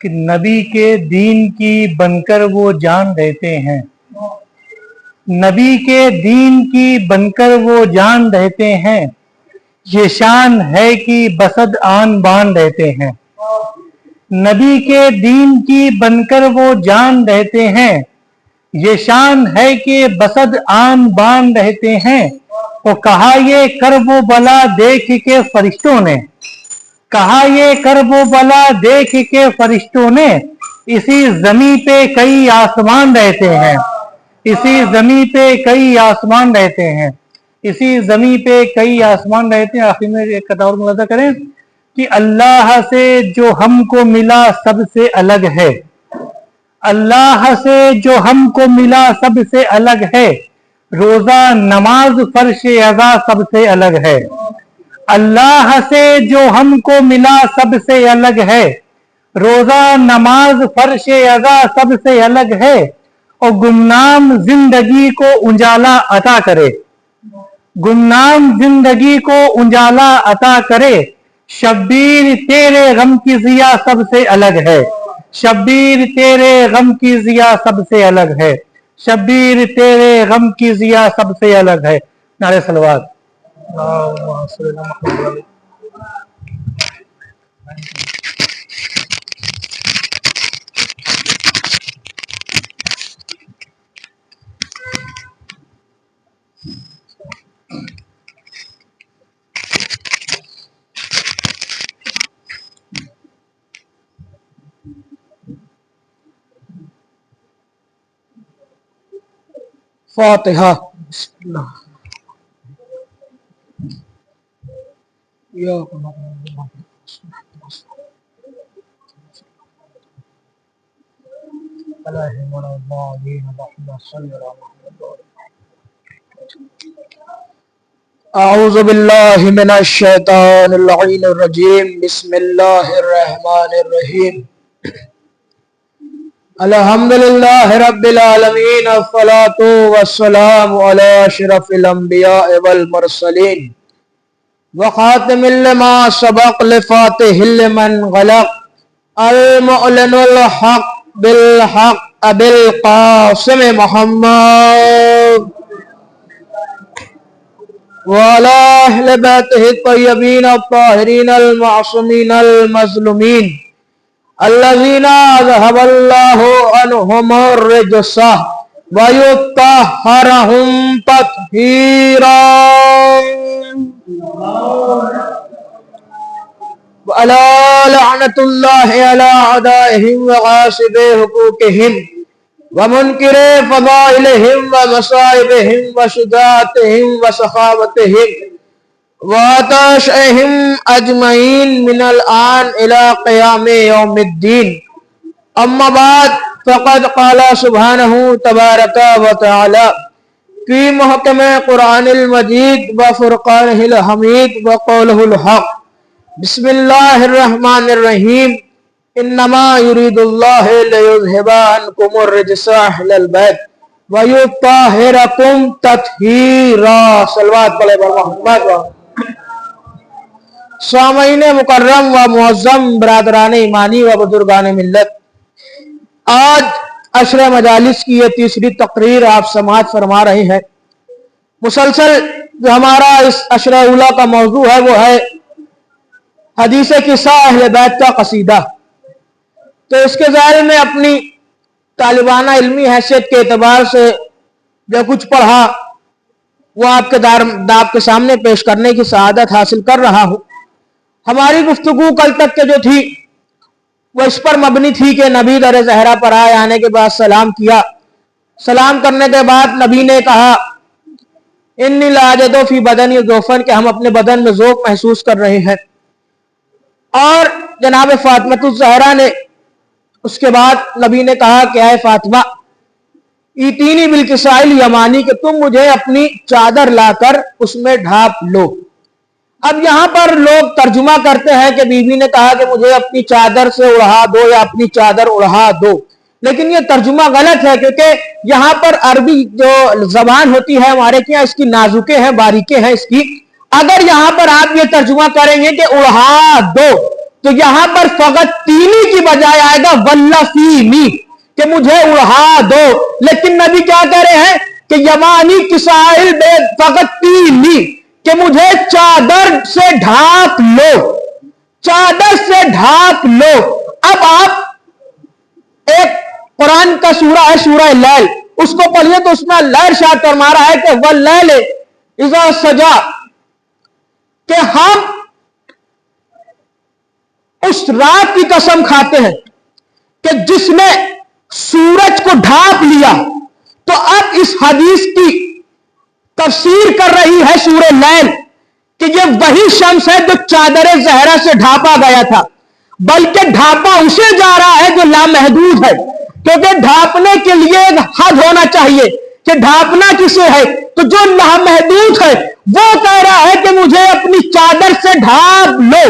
کہ نبی کے دین کی بن کر وہ جان رہتے ہیں، نبی کے دین کی بن کر وہ جان رہتے ہیں، یہ شان ہے کہ بسد آن بان رہتے ہیں۔ نبی کے دین کی بن کر وہ جان رہتے ہیں، یہ شان ہے کہ بسد آن بان رہتے ہیں۔ وہ کہا یہ کرب و بلا دیکھ کے فرشتوں نے، کہا یہ کرب و بلا دیکھ کے فرشتوں نے، اسی زمین پہ کئی آسمان رہتے ہیں، اسی زمین پہ کئی آسمان رہتے ہیں، اسی زمین پہ کئی آسمان رہتے ہیں۔ آخر میں ایک قطع اور ملاحظہ کریں کہ اللہ سے جو ہم کو ملا سب سے الگ ہے، اللہ سے جو ہم کو ملا سب سے الگ ہے، روزہ نماز فرش اذا سب سے الگ ہے۔ اللہ سے جو ہم کو ملا سب سے الگ ہے، روزہ نماز فرش اذا سب سے الگ ہے، اور گمنام زندگی کو اجالا عطا کرے، گمنام زندگی کو اجالا عطا کرے، شبیر تیرے غم کی ضیا سب سے الگ ہے، شبیر تیرے غم کی ضیا سب سے الگ ہے، شبیر تیرے غم کی ضیا سب سے الگ ہے۔ نعرہ صلوات۔ فاتحہ۔ بسم اللہ۔ اعوذ باللہ من الشیطان اللعین الرجیم، بسم اللہ الرحمن الرحیم، الحمدللہ رب العالمین، الصلاة والسلام علی اشرف الانبیاء والمرسلین، وخاتم لما سبق لفاتح لمن غلق، المعلن الحق بالحق ابی القاسم محمد وعلى اہل بیتہ الطیبین الطاہرین المعصومین المظلومین الذین اذهب اللہ عنہم الرجس ویطہرہم تطہیرا، وعلى لعنة الله على أعدائهم وغاصبي حقوقهم ومنكر فضائلهم ومصائبهم وشجاعتهم وسخاوتهم وتشائهم أجمعين من الآن إلى قيام يوم الدين، أما بعد، فقد قال سبحانه تبارك وتعالى في محكم قرآن المجيد وفرقانه الحميد وقوله الحق، بسم اللہ الرحمن الرحیم، انما یرید اللہ لیذہب عنکم الرجس اہل البیت ویطہرکم تطہیرا۔ صلوات پڑھے بر محمد۔ سامعین مکرم و معظم، برادران ایمانی و بزرگان ملت، آج عشر مجالس کی یہ تیسری تقریر آپ سماعت فرما رہے ہیں۔ مسلسل جو ہمارا اس عشر اولا کا موضوع ہے وہ ہے حدیث قصہ اہل بیت کا قصیدہ۔ تو اس کے ذیل میں اپنی طالبانہ علمی حیثیت کے اعتبار سے جو کچھ پڑھا وہ آپ کے سامنے پیش کرنے کی سعادت حاصل کر رہا ہوں۔ ہماری گفتگو کل تک کے جو تھی وہ اس پر مبنی تھی کہ نبی در زہرا پر آئے، آنے کے بعد سلام کیا، سلام کرنے کے بعد نبی نے کہا انی لاجد فی بدنی ذوفن، کہ ہم اپنے بدن میں ذوق محسوس کر رہے ہیں۔ اور جناب فاطمہ الزہرا نے اس کے بعد نبی نے کہا کہ اے فاطمہ ایتینی بالکسائل یمانی، کہ تم مجھے اپنی چادر لا کر اس میں ڈھانپ لو۔ اب یہاں پر لوگ ترجمہ کرتے ہیں کہ بی بی نے کہا کہ مجھے اپنی چادر سے اڑا دو یا اپنی چادر اڑا دو، لیکن یہ ترجمہ غلط ہے، کیونکہ یہاں پر عربی جو زبان ہوتی ہے ہمارے کیا اس کی نازکیں ہیں، باریکیں ہیں اس کی۔ اگر یہاں پر آپ یہ ترجمہ کریں گے کہ اڑا دو، تو यहां पर फकत तीनी की बजाय आएगा वल्लफीनी, कि मुझे उड़ा दो। लेकिन नबी क्या कह रहे हैं कि यमानी किसाइल बे फकत तीनी, कि मुझे चादर से ढांप लो, चादर से ढांप लो। अब आप एक कुरान का सूरा है सूरह लैल, उसको पढ़िए तो उसमें लैल शायद फरमा रहा है कि वल्लैल इज़ा सजा, कि हम उस रात की कसम खाते हैं कि जिसने सूरज को ढांप लिया। तो अब इस हदीस की तफसीर कर रही है सूरह लैल कि ये वही शम्स है जो चादर ज़हरा से ढांपा गया था, बल्कि ढांपा उसे जा रहा है जो लामहदूद है, क्योंकि ढांपने के लिए एक हद होना चाहिए कि ढांपना किसे है। तो जो लामहदूद है वो कह रहा है कि मुझे अपनी चादर से ढांप लो।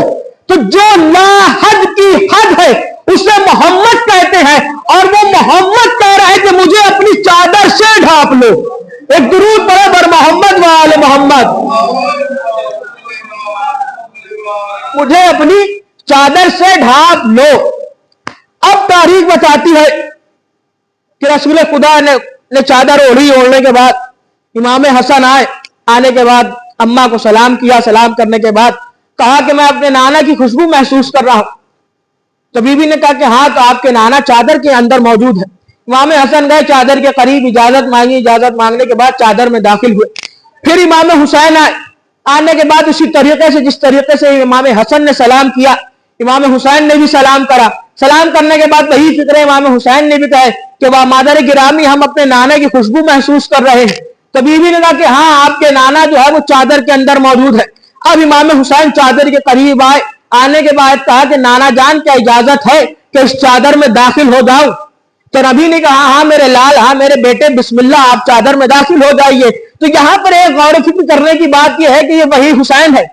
तो जो लाहद की हद है उसे मोहम्मद कहते हैं, और वो मोहम्मद कह रहा है कि मुझे अपनी चादर से ढांप लो। एक दुरूद पढ़े बर मोहम्मद व आले मोहम्मद, मुझे अपनी चादर से ढांप लो। अब तारीख बताती है कि रसूल खुदा ने चादर ओढ़ी, ओढ़ने के बाद इमाम हसन आए, आने के बाद अम्मा को सलाम किया, सलाम करने के बाद कहा कि मैं अपने नाना की खुशबू महसूस कर रहा हूं। तो बीबी ने कहा कि हाँ, तो आपके नाना चादर के अंदर मौजूद है। इमाम हसन गए चादर के करीब, इजाजत मांगी, इजाजत मांगने के बाद चादर में दाखिल हुए। फिर इमाम हुसैन आए, आने के बाद उसी तरीके से जिस तरीके से इमाम हसन ने सलाम किया, इमाम हुसैन ने भी सलाम करा। सलाम करने के बाद वही फिक्र इमाम हुसैन ने भी कहा कि वाह मादर गिरामी, हम अपने नाना की खुशबू महसूस कर रहे हैं। तो बीबी ने कहा कि हाँ, आपके नाना जो है वो चादर के अंदर मौजूद है। अब इमाम हुसैन चादर के करीब आए, आने के बाद कहा कि नाना जान, क्या इजाजत है कि इस चादर में दाखिल हो जाऊं? तो नबी ने कहा हाँ मेरे लाल, हाँ मेरे बेटे, बिस्मिल्लाह, आप चादर में दाखिल हो जाइए। तो यहां पर एक गौर फिक्र करने की बात यह है कि ये वही हुसैन है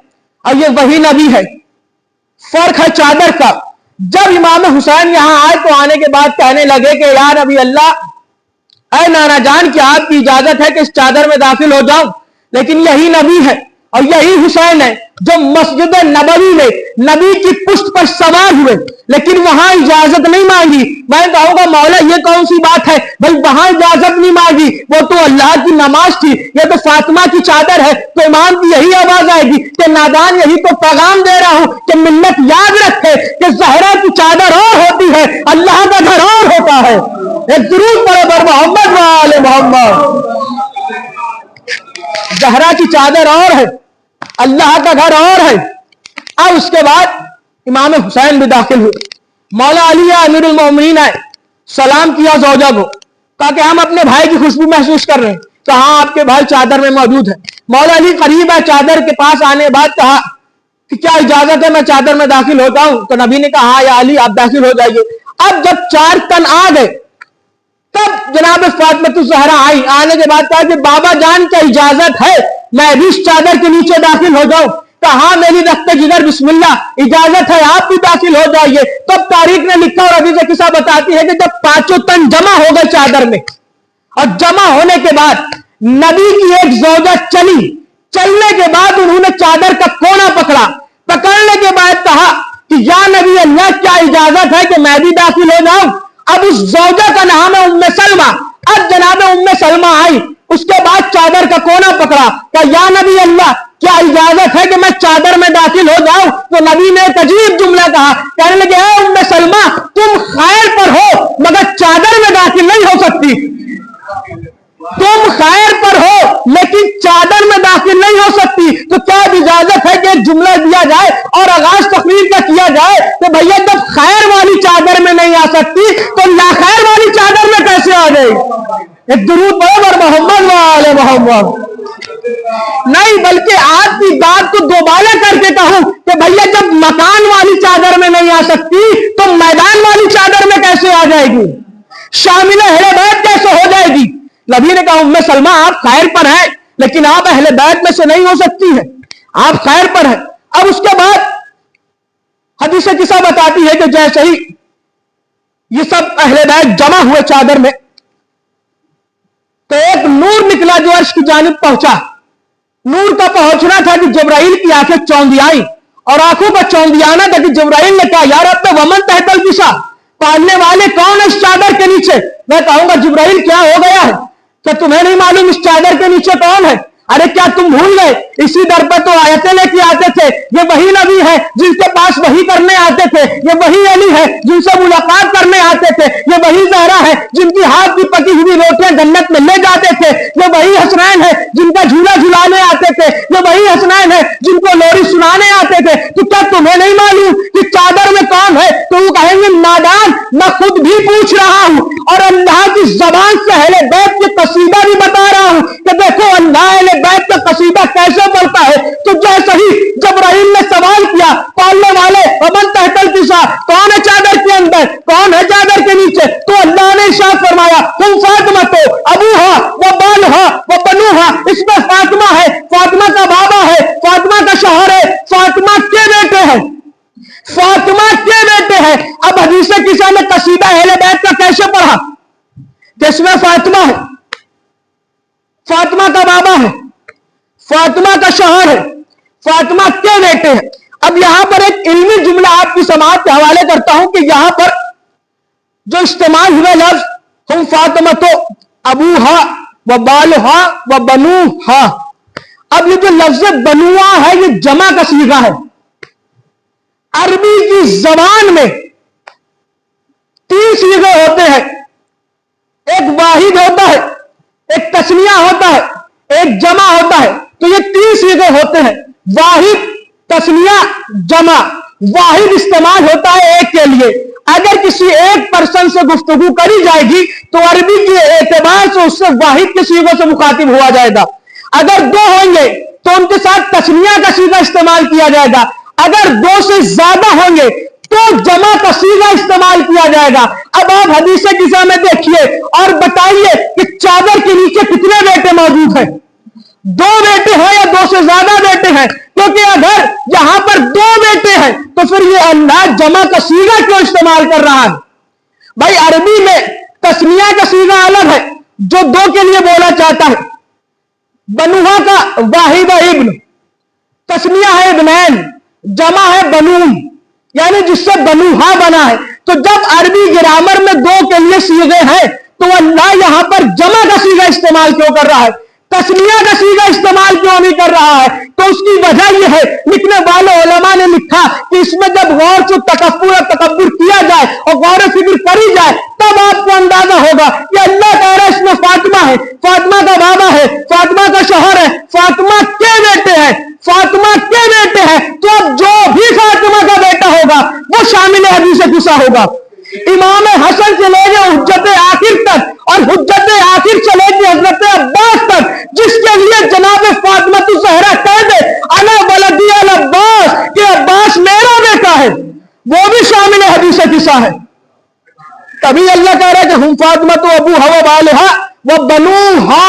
और ये वही नबी है। फर्क है चादर का। जब इमाम हुसैन यहां आए तो आने के बाद कहने लगे कि या नबी अल्लाह, ऐ नाना जान, कि आपकी इजाजत है कि इस चादर में दाखिल हो जाऊं? लेकिन यही नबी है और यही हुसैन है जो मस्जिद नबवी में नबी की पुश्त पर सवार हुए, लेकिन वहां इजाजत नहीं मांगी। मैं कहूंगा मौला ये कौन सी बात है भाई, वहां इजाजत नहीं मांगी, वो तो अल्लाह की नमाज थी, ये तो फातिमा की चादर है। तो इमाम की यही आवाज आएगी कि नादान, यही तो पैगाम दे रहा हूं कि मिल्लत याद रखे कि ज़हरा की चादर और होती है, अल्लाह का घर और होता है। एक दुरूद पढ़े बर मोहम्मद व आले मोहम्मद। ज़हरा की चादर और है, अल्लाह का घर और है। अब उसके बाद इमाम हुसैन भी दाखिल हुए। मौला अली अमीरुल मोमिनीन आए, सलाम किया ज़ौजा को, कहा कि हम अपने भाई की खुशबू महसूस कर रहे हैं। तो हाँ, आपके भाई चादर में मौजूद है। मौला अली करीब है, चादर के पास आने के बाद कहा कि क्या इजाजत है मैं चादर में दाखिल होता हूं? तो नबी ने कहा हाँ या अली, आप दाखिल हो जाइए। अब जब 4 तन आ गए तब जनाब फातिमा ज़हरा आई, आने के बाद कहा कि बाबा जान, क्या इजाजत है मैं भी इस चादर के नीचे दाखिल हो जाऊं? कहा हाँ मेरी रखते जिगर, बिस्मिल्लाह, इजाजत है, आप भी दाखिल हो जाइए। तब तारीख ने लिखा और अभी से किस्सा बताती है कि जब 5 तन जमा हो गए चादर में, और जमा होने के बाद नबी की एक ज़ौजा चली, चलने के बाद उन्होंने चादर का कोना पकड़ा, पकड़ने के बाद कहा कि या नबी अल्लाह, क्या इजाजत है कि मैं भी दाखिल हो जाऊं? अब उस ज़ौजा का नाम है उम्मे सलमा। अब जनाब उम्मे सलमा आई, उसके बाद चादर का कोना पकड़ा, कहा या नबी अल्लाह, क्या इजाजत है कि मैं चादर में दाखिल हो जाऊं? तो नबी ने एक अजीब जुमला कहा, कहने लगे ए उम्मे सलमा, तुम खैर पर हो मगर चादर में दाखिल नहीं हो सकती। तुम खैर पर हो लेकिन चादर में दाखिल नहीं हो सकती। तो क्या इजाजत है कि एक जुमला दिया जाए और आगाज तकरीर का किया जाए तो भैया जब खैर वाली चादर में नहीं आ सकती तो नाखैर वाली चादर में कैसे आ गई? एक दुरूद पर मोहम्मद व आले मोहम्मद। नहीं, बल्कि आपकी बात को दोबारा करके कहूं कि भैया जब मकान वाली चादर में नहीं आ सकती तो मैदान वाली चादर में कैसे आ जाएगी? शामिल अहले बैत कैसे हो जाएगी? नबी ने कहा उम्मे सलमा, आप खैर पर हैं लेकिन आप अहले बैत में से नहीं हो सकती है, आप खैर पर हैं। अब उसके बाद हदीस किस्सा बताती है कि जैसे ही ये सब अहले बैत जमा हुए चादर में तो एक नूर निकला जो अर्श की जानिब पहुंचा। नूर का पहुंचना था कि जिब्राइल की आंखें चौंधी आई और आंखों का चौंधियाना था कि जिब्राइल ने कहा यार अब तो वमन तहतल किसा, पालने वाले कौन है इस चादर के नीचे? मैं कहूंगा जिब्राइल क्या हो गया है, क्या तुम्हें नहीं मालूम इस चादर के नीचे कौन है? अरे क्या तुम भूल गए? इसी दर पर तो आयतें लेके आते थे, ये वही नबी है जिनके पास वही करने आते थे, ये वही अली है जिनसे मुलाकात करने आते थे, ये वही ज़हरा है जिनकी हाथ की पकी हुई रोटियां जन्नत में ले जाते थे, ये वही हसनैन है जिनका झूला झुलाने आते थे, ये वही हसनैन है जिनको लोरी सुनाने आते थे। तो क्या तुम्हें नहीं मालूम कि चादर में कौन है? तो वो कहेंगे नादान, मैं खुद भी पूछ रहा हूं और अल्लाह की जबान से अहले बैत के कसीदा भी बता रहा हूं कि देखो अल्लाह अहले बैत का कसीदा कैसे बोलता है। तो जैसे ही जब्राइल ने सवाल किया पालने वाले अमन तहतल किसा, कौन है चादर के अंदर, कौन है चादर के नीचे, तो अल्लाह ने इरशाद फरमाया तुम फातिमा तो अबूहा व बालहा व बनूहा, इसमें फातिमा है, फातिमा का बाबा है, फातिमा का शौहर है, फातिमा के बेटे हैं, फातिमा के बेटे हैं। अब हदीस किसा ने कसीदा अहले बैत का कैसे पढ़ा? जिसमें फातिमा है, फातिमा का बाबा है, फातिमा का शौहर है, फातिमा के बेटे हैं। अब यहां पर एक इल्मी जुमला आपकी समाअत के हवाले करता हूं कि यहां पर जो इस्तेमाल हुआ लफ्ज हम फातिमा तो अबूहा व बालहा व बनूहा, अब ये जो लफ्ज बनुआ है ये जमा का सीगा है। अरबी की जबान में 3 सीगे होते हैं, एक वाहिद होता है, एक तस्निया होता है, एक जमा होता है। तो ये 3 सीगे होते हैं, वाहिद, तस्निया, जमा। वाहिद इस्तेमाल होता है एक के लिए, अगर किसी एक पर्सन से गुफ्तगू करी जाएगी तो अरबी के एतबार से उससे वाहिद के सीगों से मुखातिब हुआ जाएगा। अगर 2 होंगे तो उनके साथ तस्निया का सीगा इस्तेमाल किया जाएगा, अगर 2 से ज्यादा होंगे तो जमा का सीगा इस्तेमाल किया जाएगा। अब आप हदीस किसा में देखिए और बताइए कि चादर के नीचे कितने बेटे मौजूद हैं? 2 बेटे हैं या 2 से ज्यादा बेटे हैं? क्योंकि अगर यहां पर 2 बेटे हैं तो फिर ये अल्लाह जमा का सीगा क्यों इस्तेमाल कर रहा है? भाई अरबी में तस्निया का सीगा अलग है जो 2 के लिए बोला चाहता है, बनुहा का वाहिद इब्न, तस्निया है इब्नैन, जमा है बनून, यानी जिससे बनुहा बना है। तो जब अरबी ग्रामर में 2 के लिए सीगे हैं तो अल्लाह यहां पर जमा का सीगा इस्तेमाल क्यों कर रहा है, तस्निया का सीगा इस्तेमाल क्यों नहीं कर रहा है? तो उसकी वजह यह है, लिखने वाले उलमा ने लिखा कि इसमें जब गौर से तकब्बुर किया जाए और गौर फिक्र करी जाए तब आपको अंदाजा होगा कि अल्लाह कह रहा है इसमें फातिमा है, फातिमा का बाबा है, फातिमा का शौहर है, फातिमा के बेटे हैं, फातिमा के बेटे हैं। तो अब जो भी फातिमा का बेटा होगा वो शामिल हदीस किसा होगा। इमाम हसन चलेंगे हुज्जत आखिर तक और हुज्जत आखिर चलेगी हजरत अब्बास तक, जिसके लिए जनाब फातिमा तु ज़हरा कह दे अना वलदी अल अब्बास कि अब्बास मेरा बेटा है, वो भी शामिल हदीस किसा है। तभी अल्लाह कह रहा है कि हम फातिमा तो अबू हवा बालहा व बनूहा,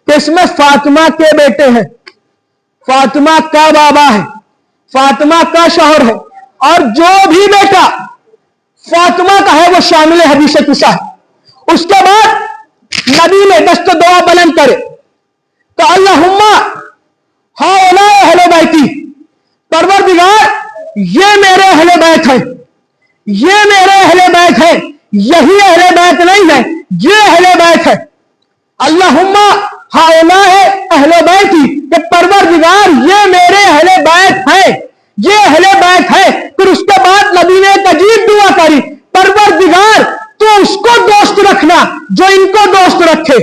इसमें फातिमा के बेटे हैं, फातिमा का बाबा है, फातिमा का शौहर है, और जो भी बेटा फातिमा का है वो शामिल हदीस किसा है। उसके बाद नबी ने दस्त दुआ बुलंद करे तो अल्लाहुम्मा हाउला अहले बैती, परवरदिगार ये मेरे अहले बैत है, ये मेरे अहले बैत है, यही अहले बैत नहीं है, ये अहले बैत है। अल्लाहुम्मा हाउला अहले बैती, कि परवरदिगार ये मेरे अहले बैत है, ये अहले बैत है। फिर उसके बाद नबी ने एक अजीब दुआ करी, परवरदिगार तो उसको दोस्त रखना जो इनको दोस्त रखे,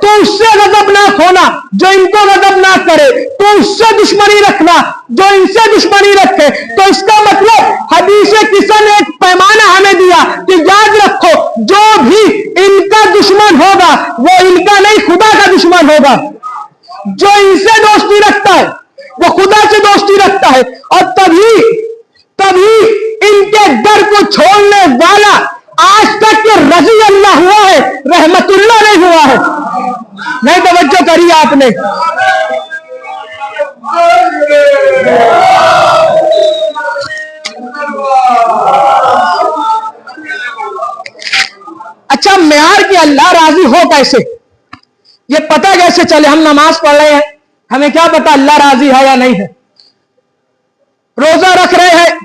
तो उससे गजबनाक होना जो इनको गजबनाक करे, तो उससे दुश्मनी रखना जो इनसे दुश्मनी रखे। तो इसका मतलब हदीस किसा ने एक पैमाना हमें दिया कि याद रखो जो भी इनका दुश्मन होगा वो इनका नहीं खुदा का दुश्मन होगा, जो इनसे दोस्ती रखता है वो खुदा से दोस्ती रखता है। और तभी इनके डर को छोड़ने वाला आज तक के रजी अल्लाह हुआ है, रहमतुल्लाह नहीं हुआ है। नहीं तवज्जो करी आपने। अच्छा, मेयार कि अल्लाह राजी हो कैसे, ये पता कैसे चले? हम नमाज पढ़ रहे हैं, हमें क्या पता अल्लाह राजी है या नहीं है? रोजा रख रहे हैं,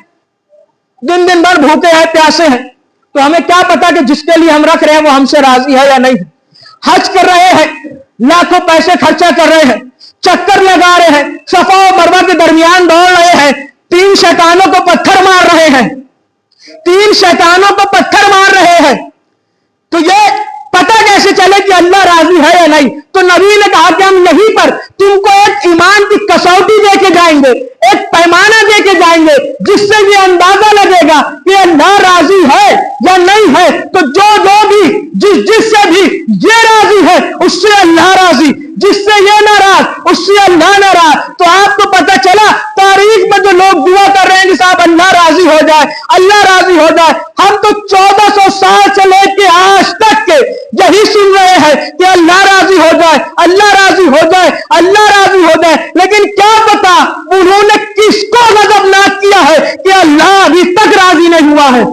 दिन दिन भर भूखे हैं, प्यासे हैं, तो हमें क्या पता कि जिसके लिए हम रख रहे हैं वो हमसे राजी है या नहीं। हज कर रहे हैं, लाखों पैसे खर्चा कर रहे हैं, चक्कर लगा रहे हैं, सफा और मरवा के दरमियान दौड़ रहे हैं, 3 शैतानों को पत्थर मार रहे हैं, 3 शैतानों को पत्थर मार रहे हैं, तो ये पता कैसे चले कि अल्लाह राजी है या नहीं। तो नबी ने कहा कि हम यहीं पर तुमको एक ईमान की कसौटी देके जाएंगे, एक पैमाना देके जाएंगे, जिससे ये अंदाजा लगेगा कि अल्लाह राजी है या नहीं है। तो जो भी जिससे भी ये राजी है उससे अल्लाह राजी, जिससे ये नाराज उससे अल्लाह नाराज। तो आपको पता चला तारीख में जो लोग दुआ कर रहे हैं कि साहब अल्लाह राजी हो जाए, अल्लाह राजी हो जाए, हम तो 1400 साल से लेके आज तक के यही सुन रहे हैं कि अल्लाह राजी हो जाए, अल्लाह राजी हो जाए, अल्लाह राजी हो जाए। लेकिन क्या पता उन्होंने किसको गजबनाक किया है कि अल्लाह अभी तक राजी नहीं हुआ है,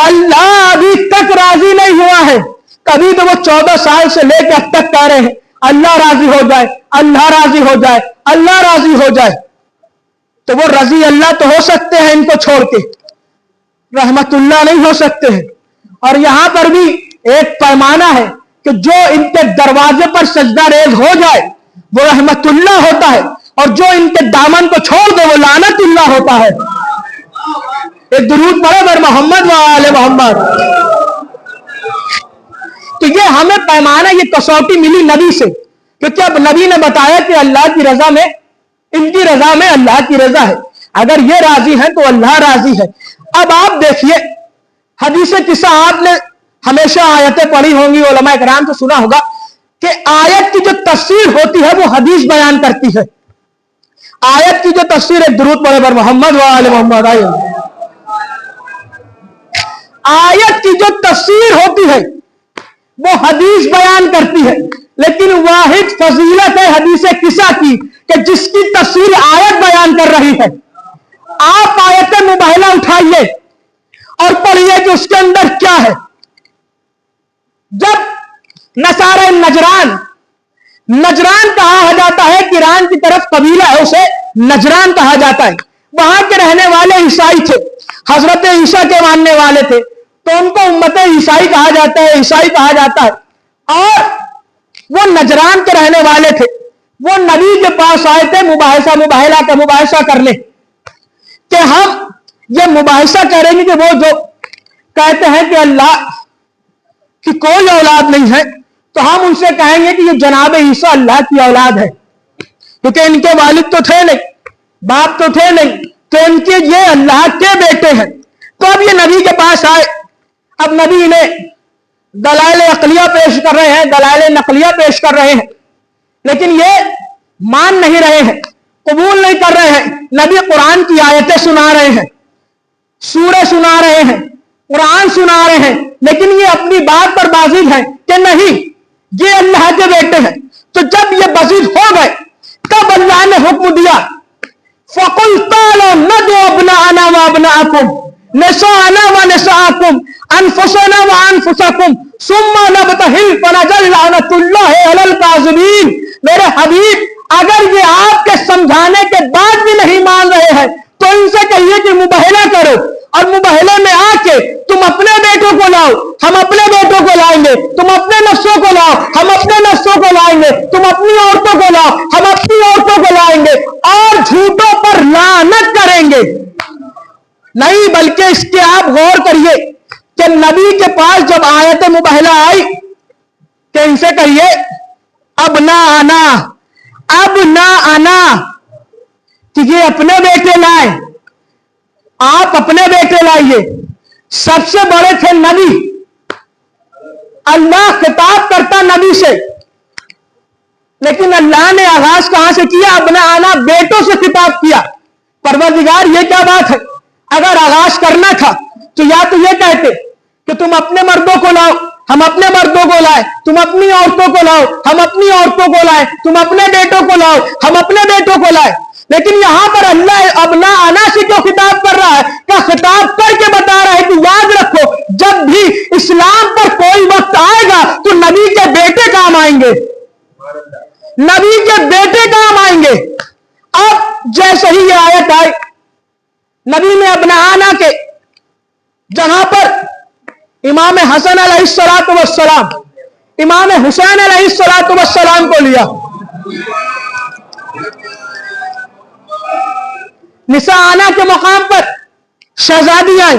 अल्लाह अभी तक राजी नहीं हुआ है। कभी तो वो 14 साल से लेकर अब तक कह रहे हैं अल्लाह राजी हो जाए, अल्लाह राजी हो जाए, अल्लाह राजी हो जाए। तो वो रजी अल्लाह तो हो सकते हैं इनको छोड़ के, रहमतुल्लाह नहीं हो सकते हैं। और यहां पर भी एक पैमाना है कि जो इनके दरवाजे पर सजदा रेज हो जाए वो रहमतुल्लाह होता है, और जो इनके दामन को छोड़ दे वो लानतुल्लाह होता है। एक दुरूद पढ़े बर मोहम्मद व आले मोहम्मद। तो ये हमें पैमाना, ये कसौटी मिली नबी से, क्योंकि अब नबी ने बताया कि अल्लाह की रजा में, इनकी रजा में अल्लाह की रजा है। अगर ये राजी है तो अल्लाह राजी है। अब आप देखिए हदीस किस्सा आपने हमेशा आयतें पढ़ी होंगी, उलमा इकराम से सुना होगा कि आयत की जो तफसीर होती है वो हदीस बयान करती है। आयत की जो तफसीर, एक दुरूद पढ़े बर मोहम्मद व आले मोहम्मद। आयत की जो तफसीर होती है वो हदीस बयान करती है, लेकिन वाहिद फजीलत है हदीस किस्सा की कि जिसकी तफसीर आयत बयान कर रही है। आप आयत मुबाहिला उठाइए और पढ़िए कि उसके अंदर क्या है। जब नसारा नजरान कहा जाता है, ईरान की तरफ कबीला है, उसे नजरान कहा जाता है। वहां के रहने वाले ईसाई थे, हजरत ईसा के मानने वाले थे, तो उनको उम्मत ईसाई कहा जाता है, ईसाई कहा जाता है। और वो नजरान के रहने वाले थे, वो नबी के पास आए थे मुबाहिसा करने, कि हम ये मुबाहिसा करेंगे कि वो जो कहते हैं कि अल्लाह की कोई औलाद नहीं है, तो हम उनसे कहेंगे कि ये जनाब ईसा अल्लाह की औलाद है, क्योंकि इनके वालिद तो थे नहीं, बाप तो थे नहीं, तो इनके ये अल्लाह के बेटे हैं। तो अब ये नबी के पास आए, अब नबी इन्हें दलाइल अकलिया पेश कर रहे हैं, दलाइल नकलिया पेश कर रहे हैं, लेकिन ये मान नहीं रहे हैं, कबूल नहीं कर रहे हैं। नबी कुरान की आयतें सुना रहे हैं, सूरह सुना रहे हैं, कुरान सुना रहे हैं, लेकिन ये अपनी बात पर बाजिद है कि नहीं ये अल्लाह के बेटे हैं। तो जब ये बाजिद हो गए तब अल्लाह ने हुक्म दिया, फकुल तालो नदु अबनाअना व अबनाअकुम निसाअना व निसाअकुम अनफुसना व अनफुसकुम सुम्मा नबतहिल फनजल लानतुल्लाहि अलल काज़िबीन। मेरे हबीब, अगर ये आपके समझाने के बाद भी नहीं मान रहे हैं तो इनसे कहिए कि मुबाहिला करो, और मुबाहिले में आके तुम अपने बेटों को लाओ, हम अपने बेटों को लाएंगे, तुम अपने नफ्सों को लाओ, हम अपने नफ्सों को लाएंगे, तुम अपनी औरतों को लाओ, हम अपनी औरतों को लाएंगे, और झूठों पर लानत करेंगे। नहीं, बल्कि इसके आप गौर करिए कि नबी के पास जब आयत मुबाहिला आई कि इनसे कहिए अब ना आना कि ये अपने बेटे लाए, आप अपने बेटे लाइए। सबसे बड़े थे नबी, अल्लाह खिताब करता नबी से, लेकिन अल्लाह ने आगाज कहां से किया? अपना आना बेटों से खिताब किया। परवरदिगार, ये क्या बात है? अगर आगाज करना था तो या तो ये कहते कि तुम अपने मर्दों को लाओ, हम अपने मर्दों को लाए, तुम अपनी औरतों को लाओ, हम अपनी औरतों को लाए, तुम अपने बेटों को लाओ, हम अपने बेटों को लाए। लेकिन यहां पर अल्लाह अपना आना से क्यों खिताब कर रहा है? क्या खिताब करके बता रहा है कि याद रखो, जब भी इस्लाम पर कोई वक्त आएगा तो नबी के बेटे काम आएंगे, नबी के बेटे काम आएंगे। अब जैसे जैसे ही ये आयत आई, नबी ने अपना आना के जहां पर इमाम हसन अलैहिस्सलातु वस्सलाम, इमाम हुसैन अलैहिस्सलातु वस्सलाम को लिया। निसा आना के मकाम पर शहजादी आई,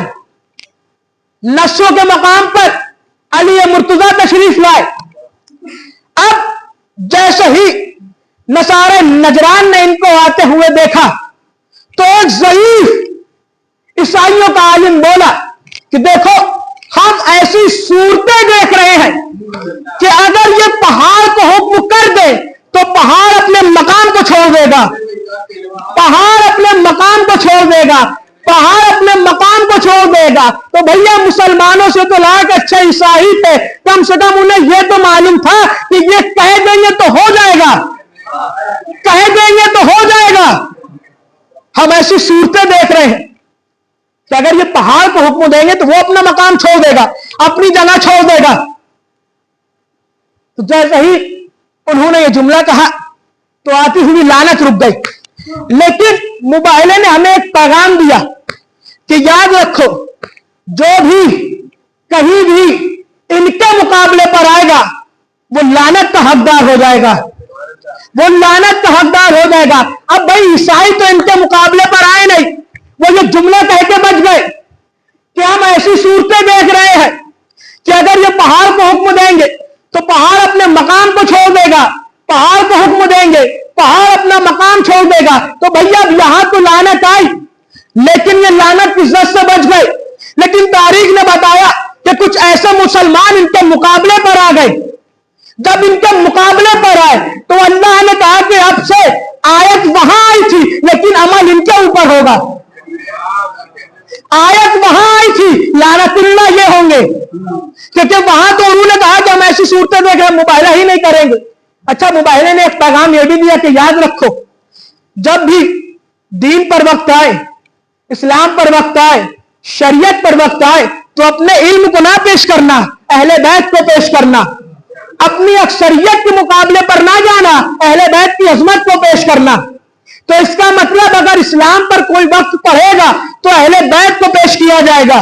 नस्रों के मकाम पर अली मुर्तजा तशरीफ लाए। अब जैसे ही नसारे नजरान ने इनको आते हुए देखा तो एक ज़ईफ ईसाइयों का आलिम बोला कि देखो, हम ऐसी सूरतें देख रहे हैं कि अगर ये पहाड़ को हुक्म कर दे तो पहाड़ अपने मकाम को छोड़ देगा, पहाड़ अपने मकाम को छोड़ देगा, पहाड़ अपने मकाम को छोड़ देगा। तो भैया मुसलमानों से तो लाख अच्छे ईसाई थे, कम से कम उन्हें यह तो मालूम था कि ये कह देंगे तो हो जाएगा, कह देंगे तो हो जाएगा। हम ऐसी सूरतें देख रहे हैं कि अगर ये पहाड़ को हुक्म देंगे तो वो अपना मकाम छोड़ देगा, अपनी जगह छोड़ देगा। तो जैसे ही उन्होंने ये जुमला कहा तो आती हुई लानत रुक गई। लेकिन मुबाहिले ने हमें एक पैगाम दिया कि याद रखो, जो भी कहीं भी इनके मुकाबले पर आएगा वो लानत का हकदार हो जाएगा, वो लानत का हकदार हो जाएगा। अब भाई ईसाई तो इनके मुकाबले पर आए नहीं, वो ये जुमला कह के बच गए कि हम ऐसी सूरतें देख रहे हैं कि अगर ये पहाड़ को हुक्म देंगे तो पहाड़ अपने मकाम को छोड़ देगा, पहाड़ को हुक्म देंगे पहाड़ अपना मकाम छोड़ देगा। तो भैया यहां तो लानत आई, लेकिन ये लानत इज्जत से बच गए। लेकिन तारीख ने बताया कि कुछ ऐसे मुसलमान इनके मुकाबले पर आ गए। जब इनके मुकाबले पर आए तो अल्लाह ने कहा कि अब से आयत वहां आई थी लेकिन अमल इनके ऊपर होगा। आयत वहां आई थी, लानतुल्लाह ये होंगे, क्योंकि वहां तो उन्होंने कहा कि हम ऐसी सूरतें देख रहे हैं, मुबाहिला ही नहीं करेंगे। अच्छा, मुबाहिले ने एक पैगाम यह भी दिया कि याद रखो, जब भी दीन पर वक्त आए, इस्लाम पर वक्त आए, शरीयत पर वक्त आए तो अपने इल्म को ना पेश करना, अहले बैत को पेश करना, अपनी अक्सरियत के मुकाबले पर ना जाना, अहले बैत की अजमत को पेश करना। तो इसका मतलब अगर इस्लाम पर कोई वक्त पड़ेगा तो अहले बैत को पेश किया जाएगा,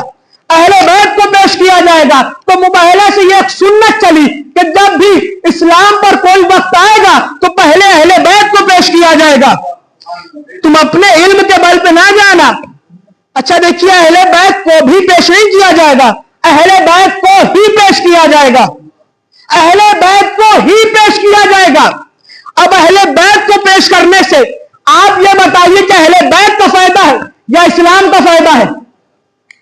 अहले बैत को पेश किया जाएगा। तो मुबाहिला से यह एक सुन्नत चली कि जब भी इस्लाम पर कोई वक्त आएगा तो पहले अहले बैत को पेश किया जाएगा, तुम अपने इल्म के बल पे ना जाना। अच्छा देखिए, अहले बैत को भी पेश नहीं किया जाएगा, अहले बैत को ही पेश किया जाएगा, अहले बैत को ही पेश किया जाएगा। अब अहले बैत को पेश करने से आप ये बताइए कि अहले बैत का फायदा है या इस्लाम का फायदा है?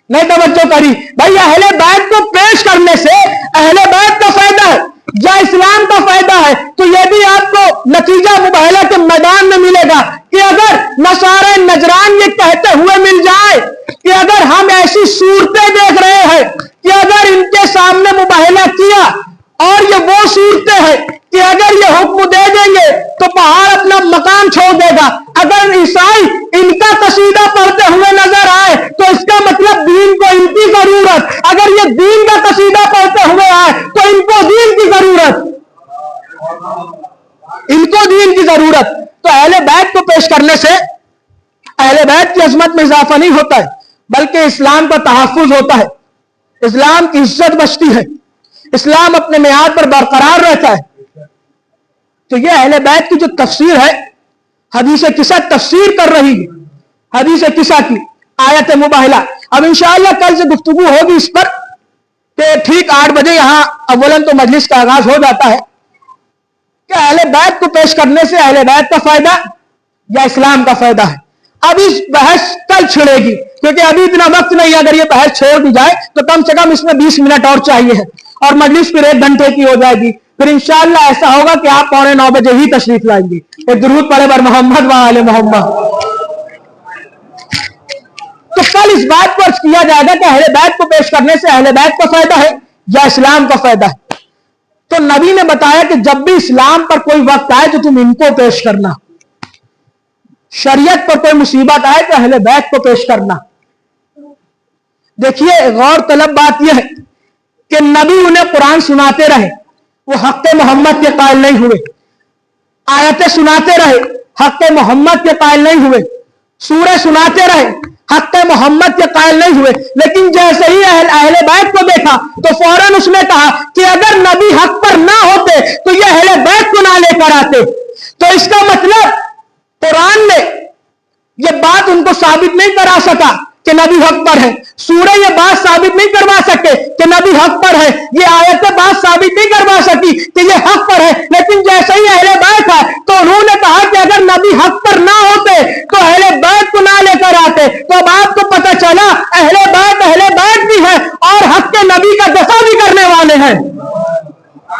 नहीं तवज्जो करी भाई, अहले बैत को पेश करने से अहले बैत का फायदा है या इस्लाम का फायदा है? तो यह भी आपको नतीजा मुबाहिला के मैदान में मिलेगा कि अगर नसारे नजरान ये कहते हुए मिल जाए कि अगर हम ऐसी सूरतें देख रहे हैं कि अगर इनके सामने मुबाहिला किया और ये वो सूरतें हैं कि अगर ये हुक्म दे देंगे तो पहाड़ अपना मकाम छोड़ देगा, अगर ईसाई इनका कसीदा पढ़ते हुए नजर आए तो इसका मतलब दीन को इनकी जरूरत, अगर ये दीन का कसीदा पढ़ते हुए आए तो इनको दीन की जरूरत, इनको दीन की जरूरत। तो अहले बैत को पेश करने से अहले बैत की अजमत में इजाफा नहीं होता है, बल्कि इस्लाम का तहफ्फुज होता है, इस्लाम की इज्जत बचती है, इस्लाम अपने मियाद पर बरकरार रहता है। तो ये अहले बैत की जो तफसीर है, हदीस किसा तफसीर कर रही है, हदीस किसा की आयत मुबाहिला। अब इंशाअल्लाह कल से गुफ्तगू होगी इस पर कि ठीक 8 बजे यहां अव्वलन तो मजलिस का आगाज हो जाता है कि अहले बैत को पेश करने से अहले बैत का फायदा या इस्लाम का फायदा है। अब इस बहस कल छिड़ेगी, क्योंकि अभी इतना वक्त नहीं है। अगर ये बहस छोड़ दी जाए तो कम से कम इसमें 20 मिनट और चाहिए है और मजलिस फिर 1 घंटे की हो जाएगी। फिर इंशाअल्लाह ऐसा होगा कि आप 8:45 बजे ही तशरीफ लाएंगे। एक दुरूद पढ़े बर मोहम्मद व आले मोहम्मद। तो कल इस बात पर किया जाएगा कि अहले बैत को पेश करने से अहले बैत का फायदा है या इस्लाम का फायदा है। तो नबी ने बताया कि जब भी इस्लाम पर कोई वक्त आए तो तुम इनको पेश करना, शरीयत पर कोई मुसीबत आए तो अहले बैत को पेश करना। देखिए, गौर तलब बात यह है कि नबी उन्हें कुरान सुनाते रहे, वो हक़ मोहम्मद के कायल नहीं हुए, आयतें सुनाते रहे, हक़ मोहम्मद के कायल नहीं हुए। सूरह सुनाते रहे, हक मोहम्मद के कायल नहीं हुए। लेकिन जैसे ही अहले बैत को देखा तो फौरन उसने कहा कि अगर नबी हक पर ना होते तो ये अहले बैत को ना लेकर आते। तो इसका मतलब कुरान ने ये बात उनको साबित नहीं करा सका कि नबी हक पर है, सूरह ये बात साबित नहीं करवा सके कि नबी हक पर है, ये आयतें बात साबित नहीं करवा सकी कि ये हक पर है। लेकिन जैसे ही अहले बैत है तो उन्होंने कहा कि अगर नबी हक पर ना होते तो अहले बैत को ना लेकर आते। तो अब आपको पता चला अहले बैत भी है और हक के नबी का दफा भी करने वाले हैं।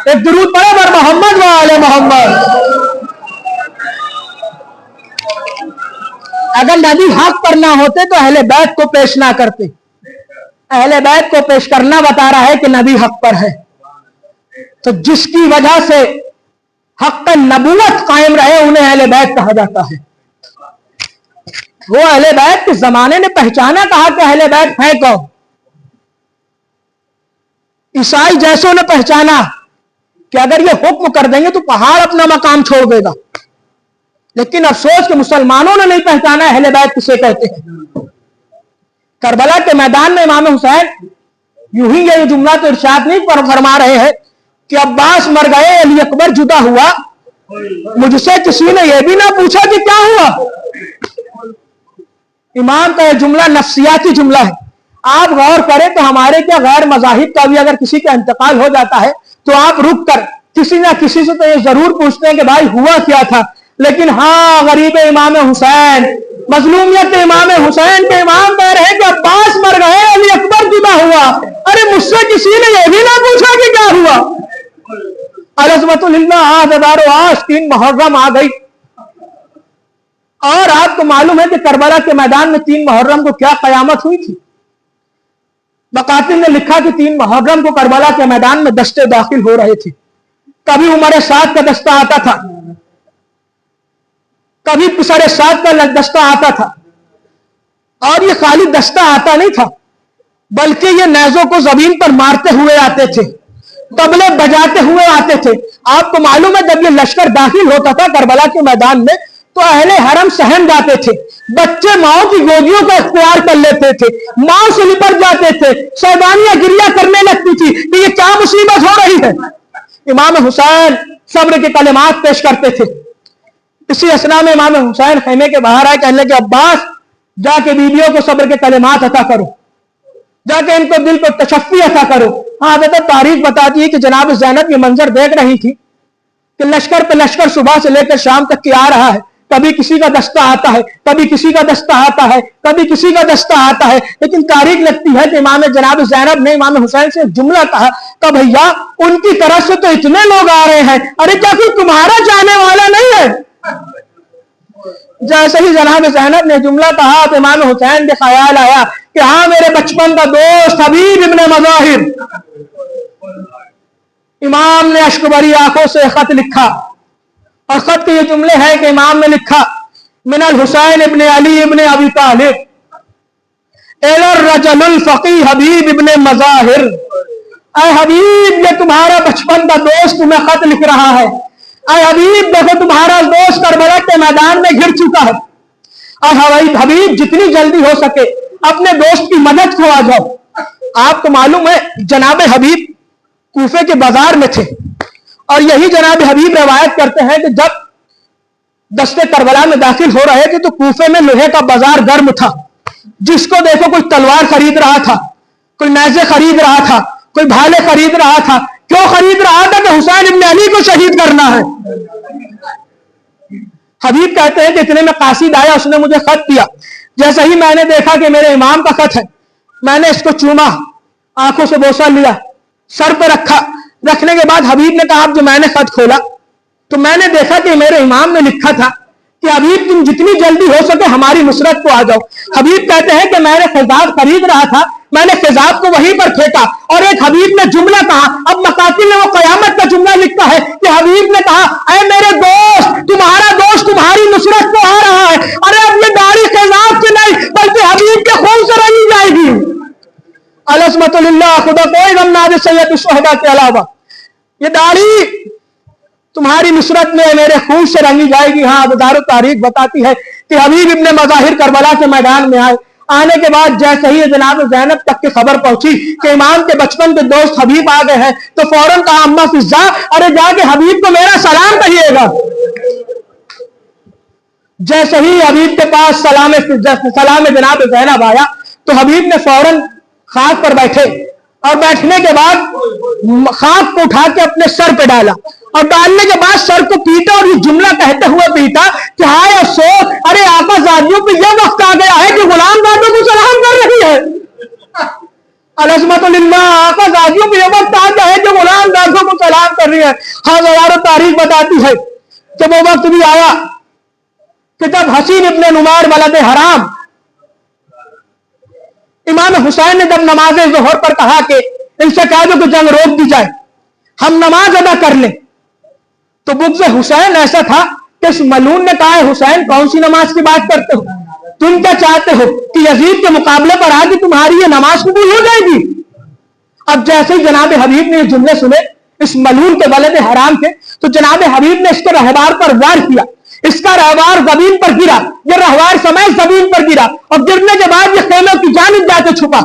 एक दुरूद पढ़े बर मोहम्मद व आले मोहम्मद। अगर नबी हक पर ना होते तो अहले बैत को पेश ना करते। अहले बैत को पेश करना बता रहा है कि नबी हक पर है। तो जिसकी वजह से हक का नबूवत कायम रहे उन्हें अहले बैत कहा जाता है। वो अहले बैत के जमाने ने पहचाना, कहा कि अहले बैत है कौन। ईसाई जैसों ने पहचाना कि अगर ये हुक्म कर देंगे तो पहाड़ अपना मकाम छोड़ देगा। लेकिन अफसोस कि मुसलमानों ने नहीं पहचाना अहले बैत किसे कहते हैं। करबला के मैदान में इमाम हुसैन यूं ही ये जुमला तो इरशाद नहीं फरमा रहे हैं कि अब्बास मर गए, अली अकबर जुदा हुआ, मुझसे किसी ने यह भी ना पूछा कि क्या हुआ। इमाम का यह जुमला नफ्सियाती जुमला है। आप गौर करें तो हमारे क्या गैर मज़ाहिब का भी अगर किसी का इंतकाल हो जाता है तो आप रुक कर किसी ना किसी से तो ये जरूर पूछते हैं कि भाई हुआ क्या था। लेकिन हाँ, गरीब इमाम हुसैन, मजलूमियत इमाम हुसैन के इमाम कह रहे हैं कि अब्बास मर गए, अली अकबर जुदा हुआ। अरे मुझसे किसी ने यह भी ना पूछा कि क्या हुआ। आज 3 मुहर्रम आ गई और आपको मालूम है कि करबला के मैदान में 3 मुहर्रम को क्या कयामत हुई थी। बकातिल ने लिखा कि 3 मुहर्रम को करबला के मैदान में दस्ते दाखिल हो रहे थे। कभी उमर साद का दस्ता आता था, कभी पिसरे साद का दस्ता आता था। और ये खाली दस्ता आता नहीं था बल्कि ये नेज़ों को जमीन पर मारते हुए आते थे, तबले बजाते हुए आते थे। आपको मालूम है जब ये लश्कर दाखिल होता था करबला के मैदान में तो अहले हरम सहम जाते थे, बच्चे माओ की गोदियों का इख्तियार कर लेते थे, माओ से लिपट जाते थे, शैतानियां गिरिया करने लगती थी कि ये क्या मुसीबत हो रही है। इमाम हुसैन सब्र के कलिमात पेश करते थे। इसी असना में इमाम हुसैन खेमे के बाहर आए, कहने के अब्बास जाके बीवियों को सब्र के कलिमात अता करो, जाके इनको दिल को तशफ़ी अता करो। हाँ, तो तारीख बताती है कि जनाब ज़ैनब ये मंजर देख रही थी कि लश्कर पे लश्कर सुबह से लेकर शाम तक की आ रहा है। कभी किसी का दस्ता आता है, कभी किसी का दस्ता आता है, कभी किसी का दस्ता आता है। लेकिन तारीख लगती है कि इमाम जनाब ज़ैनब ने इमाम हुसैन से जुमला कहा कि भैया उनकी तरफ से तो इतने लोग आ रहे हैं, अरे क्या कोई तुम्हारा जाने वाला नहीं है। जैसे ही जनाब ज़ैनब ने जुमला कहा तो इमाम हुसैन के ख्याल आया कि हाँ, मेरे बचपन का दोस्त हबीब इब्ने मज़ाहिर। इमाम ने अश्क भरी आंखों से खत लिखा और खत के ये जुमले हैं कि इमाम ने लिखा, मिनल हुसैन इब्ने अली इब्ने अबी तालिब इलर रजलुल फकी हबीब इब्ने मज़ाहिर। ऐ हबीब, ये तुम्हारा बचपन का दोस्त तुम्हें खत लिख रहा है। ऐ हबीब, देखो तुम्हारा दोस्त करबला के मैदान में घिर चुका है। और हबीब, जितनी जल्दी हो सके अपने दोस्त की मदद को आ जाओ। आपको मालूम है जनाब हबीब कूफे के बाजार में थे और यही जनाब हबीब रवायत करते हैं कि जब दस्ते करबला में दाखिल हो रहे थे तो कूफे में लोहे का बाजार गर्म था। जिसको देखो कोई तलवार खरीद रहा था, कोई नेज़े खरीद रहा था, कोई भाले खरीद रहा था। क्यों खरीद रहा था? कि हुसैन इब्ने अली को शहीद करना है। हबीब कहते हैं कि इतने में कासिद आया, उसने मुझे खत दिया। जैसे ही मैंने देखा कि मेरे इमाम का खत है, मैंने इसको चूमा, आंखों से बोसा लिया, सर पर रखा। रखने के बाद हबीब ने कहा, जो मैंने खत खोला तो मैंने देखा कि मेरे इमाम ने लिखा था कि हबीब तुम जितनी जल्दी हो सके हमारी नुसरत को आ जाओ। हबीब कहते हैं कि मैंने खिजाब खरीद रहा था, मैंने खिजाब को वहीं पर फेंका और एक हबीब ने जुमला कहा। अब मकातिल ने वो कयामत का जुमला लिखा है कि हबीब ने कहा, ऐ मेरे दोस्त, तुम्हारा दोस्त तुम्हारी नुसरत को आ रहा है। अरे अब ये दाढ़ी खिजाब से नहीं बल्कि हबीब के खून से रंगी जाएगी। अलस्मतुल्लाह, खुदा कोई गम ना दे सैयद शुहदा के अलावा। ये दाढ़ी तुम्हारी नुसरत में मेरे खून से रंगी जाएगी। हाँ, अबदार तारीख बताती है कि हबीब इब्ने मज़ाहिर करबला के मैदान में आए। आने के बाद जैसे ही जनाब ज़ैनब तक की खबर पहुंची कि इमाम के बचपन के दोस्त हबीब आ गए हैं, तो फौरन कहा, अम्मा फिजा, अरे जाके हबीब को मेरा सलाम कहिएगा। जैसे ही हबीब के पास सलाम जनाब ज़ैनब आया, तो हबीब ने फौरन खाक पर बैठे और बैठने के बाद खाक को उठा के अपने सर पे डाला और डालने के बाद सर को पीटा और ये जुमला कहते हुए पीटा कि हाय अफसोस, अरे आका ज़ादियों पे यह वक्त आ गया है कि गुलाम ज़ादों को सलाम कर रही है। अलअज़मतुलिल्लाह, आका ज़ादियों पे यह वक्त आ गया है कि गुलाम ज़ादों को सलाम कर रही है। हज़ारों तारीख बताती है कि वो वक्त भी आया कि जब हसीन इब्ने नुमार वलद हराम इमाम हुसैन ने जब नमाज ज़ोहर पर कहा कि इनसे कह दो कि जंग रोक दी जाए, हम नमाज अदा कर लें, तो बुग़्ज़ हुसैन ऐसा था कि इस मलून ने कहा, हुसैन कौन सी नमाज की बात करते हो, तुम क्या चाहते हो कि यजीद के मुकाबले पर आके तुम्हारी ये नमाज कबूल हो जाएगी। अब जैसे ही जनाब हबीब ने ये जुमले सुने इस मलून के वलद हराम के, तो जनाब हबीब ने इसके रहवार पर वार किया, इसका रहवार जमीन पर गिरा, ये रहवार समेत जमीन पर गिरा और गिरने के बाद ये खेमे की जानिब जाके छुपा।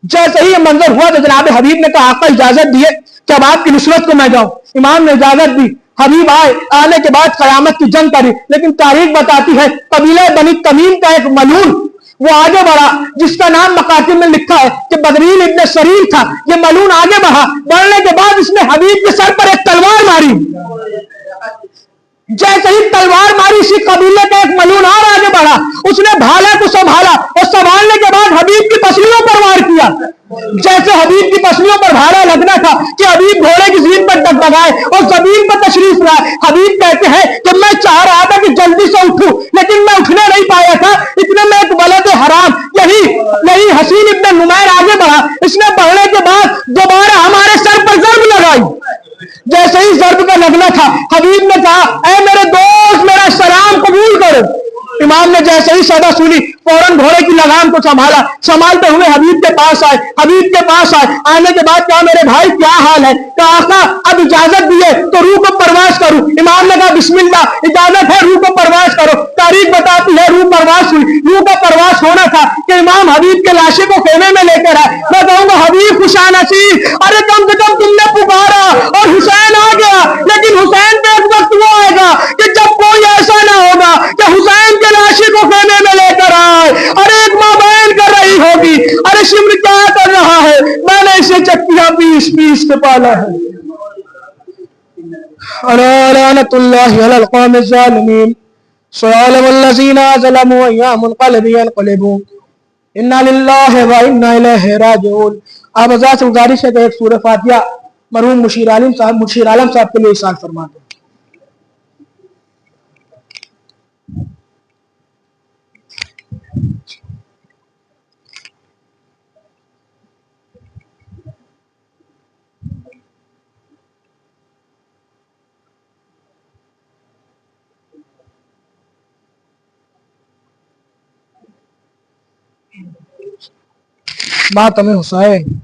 जैसे ही ये मंजर हुआ तो जनाब हबीब ने कहा, आका इजाजत दिए कि अब आपकी नुसरत को मैं जाऊं। इमाम ने इजाजत दी, हबीब आए, आने के बाद कयामत की जंग करी। लेकिन तारीख बताती है कबीला बनी तमीम का एक मलून वो आगे बढ़ा, जिसका नाम मकातिब में लिखा है कि बदरील इब्ने शरीर था। ये मलून आगे बढ़ा, बढ़ने के बाद इसने हबीब के सर पर एक तलवार मारी। जैसे ही तलवार मारी, इसी कबीले का एक मलून और आगे बढ़ा, उसने भाला को संभाला और संभालने के बाद हबीब की पसलियों पर वार किया। जैसे हबीब की पसलियों पर भाला लगना था कि हबीब घोड़े की ज़मीन पर डगमगाए और जमीन पर तशरीफ लाए। हबीब कहते हैं कि मैं चाह रहा था कि जल्दी से उठूं, लेकिन मैं उठने नहीं पाया था। इतने में एक वलद हराम यही हसीन इब्ने नुमैर आगे बढ़ा। इसने बढ़ने के बाद दोबारा हमारे सर पर ज़र्ब लगाई। जैसे ही ज़र्ब का लगना था, हबीब ने कहा, ऐ मेरे दोस्त, मेरा सलाम कबूल करो। इमाम ने जैसे ही सदा सुनी, फौरन घोड़े की लगाम को संभाला, संभालते हुए हबीब के पास आए। आने के बाद कहा, मेरे भाई क्या हाल है? कहा, आका अब इजाजत दिए तो रूह को परवास करूं। इमाम ने कहा, बिस्मिल्लाह, इजाजत है, रूह को परवास करो। तारीख बताती है रूह परवास हुई। रूह का परवास होना था कि इमाम हबीब के लाशे को खेमे में लेकर आए। मैं कहूंगा, हबीब खुशानसीब, अरे कम से कम तुमने पुकारा और हुसैन आ गया। लेकिन हुसैन पे एक वक्त वो आएगा कि जब कोई ऐसा ना होगा कि हुसैन के लाशे को खेमे में लेकर आए। अरे एक मां बहन कर रही होगी, अरे शिम्र क्या कर रहा है, मैंने इसे चक्कियां पीस पीस के पाला है। लानतुल्लाहि अलल कौमिज़ ज़ालिमीन, सअलम वल्लज़ीना ज़लमू अय्यामुल यनक़लिबून, इन्ना लिल्लाहि व इन्ना इलैहि राजिऊन। आप हज़रात से गुजारिश है कि एक सूरह फातिहा मरहूम मुशीर आलम साहब के लिए इरशाद फरमा दें। मातम हुसैन।